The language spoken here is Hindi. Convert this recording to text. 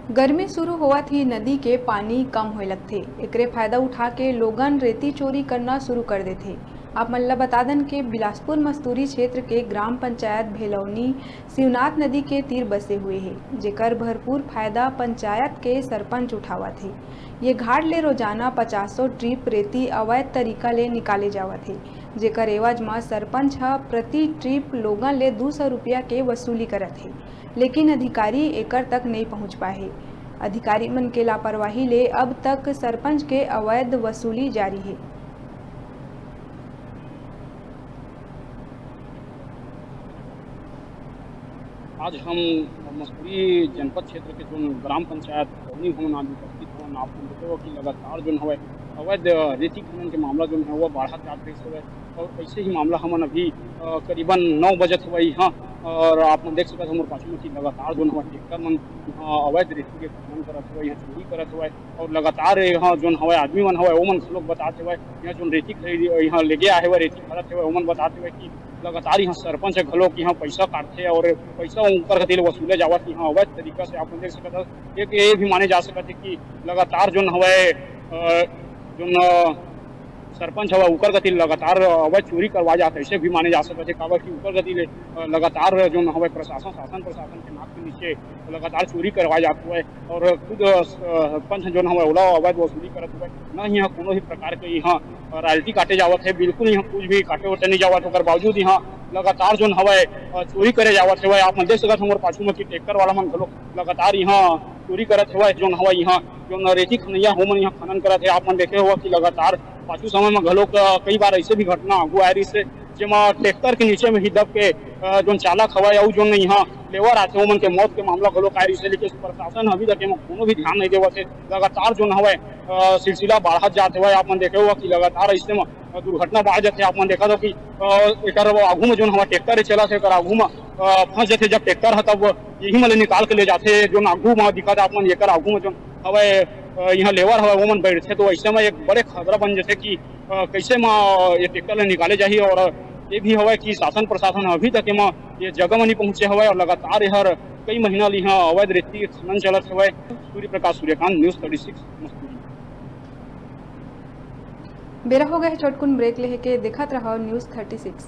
गर्मी शुरू होवत ही नदी के पानी कम होए लगथे। एकरे फायदा उठा के लोगन रेती चोरी करना शुरू कर देथे। आप मन ल बता दन के बिलासपुर मस्तूरी क्षेत्र के ग्राम पंचायत भेलौनी शिवनाथ नदी के तीर बसे हुए हे, जेकर भरपूर फायदा पंचायत के सरपंच उठावत हे। ये घाट ले रोजाना 50 ट्रिप रेती अवैध तरीका ले निकाले जावत हे, जेकर एवज म सरपंच ह प्रति ट्रिप लोगन ले 200 रुपया के वसूली करत हे, लेकिन अधिकारी एकर तक नहीं पहुंच पाए हे। अधिकारी मन के लापरवाही ले अब तक सरपंच के अवैध वसूली जारी है। आज हम मसूरी जनपद क्षेत्र के जो ग्राम पंचायत भवनी भवन आज उपस्थित हवन। आप देखते हो कि लगातार जो है अवैध रेती खनन के मामला जो है वो बढ़त जात रही है और ऐसे ही मामला हमन अभी करीबन 9 बजे हुआ यहाँ और आप देख सकते हमारे पास में कि लगातार जो है ट्रैक्टर मन अवैध रेती के खनन करत हुआ, यहाँ चोरी करत हुआ और लगातार यहाँ जो है आदमी मन हुआ वो मन लोग बताते हुए यहाँ जो रेती खरीद यहाँ लेके आए हुए रेती खरत हुए वो मन बताते हुए कि लगातार यहाँ सरपंच घलो कि यहाँ पैसा काटते और पैसा ऊपर खातिर वसूले जावत यहाँ अवैध तरीका से आप देख सकते एक ये भी माने जा सकते कि लगातार जो हवे जो सरपंच हवा ऊपर गति लगातार अवैध चोरी करवा जाता है, ऐसे भी माने जा सकते काबर कि ऊपर गति लगातार जो हवे प्रशासन प्रशासन के नाक के नीचे लगातार चोरी करवा जाता है और खुद सरपंच जो हवे ओला अवैध वसूली करत हुए न यहाँ कोनो भी प्रकार के यहाँ रॉयल्टी काटे जावत है, बिल्कुल यहाँ कुछ भी काटे वटे नहीं जावत होकर बावजूद यहाँ लगातार जो हवे चोरी करे जावत है। आप देख सकते हमारे पाछू में कि ट्रैक्टर वाला मन घलो लगातार यहाँ चोरी करत हुआ जो हवा यहाँ जो रेती खनैया हो मन यहाँ खनन करत है। आप मन देखे हुआ कि लगातार पाछू समय में घलो कई बार ऐसे भी घटना आगू आ रही से जेमा ट्रैक्टर के नीचे में ही दब के जो चालक हवा या जो यहाँ लेवर आते वो मन के मौत के मामला घलो आ रही से, लेकिन प्रशासन अभी तक कोनो भी ध्यान नहीं देवत है। लगातार जो हवे सिलसिला बढ़त जाते हुए आप मन देखे हुआ कि लगातार ऐसे में दुर्घटना बढ़ जाते। आप मन देखा था कि एक आगू में जो हमारा ट्रैक्टर चला थे आगू में फंस जाते, जब ट्रैक्टर है तब यही मतलब निकाल के ले जाते जो आगू में दिखा था आप मन एक आगू में जो हवे यहाँ लेवर हवा वो मन बैठते, तो ऐसे में एक बड़े खतरा बन जाते कि कैसे में ये ट्रैक्टर निकाले जाही। और ये भी हवा कि शासन प्रशासन अभी तक एमा ये जगह में नहीं पहुंचे हवा और लगातार हर कई महीना यहाँ अवैध रेती खनन चलत हवा। सूर्य प्रकाश सूर्यकांत, न्यूज़ 36 मस्तूरी। बेरा हो गए छोटकुन ब्रेक लेके देखत रहो न्यूज़ 36।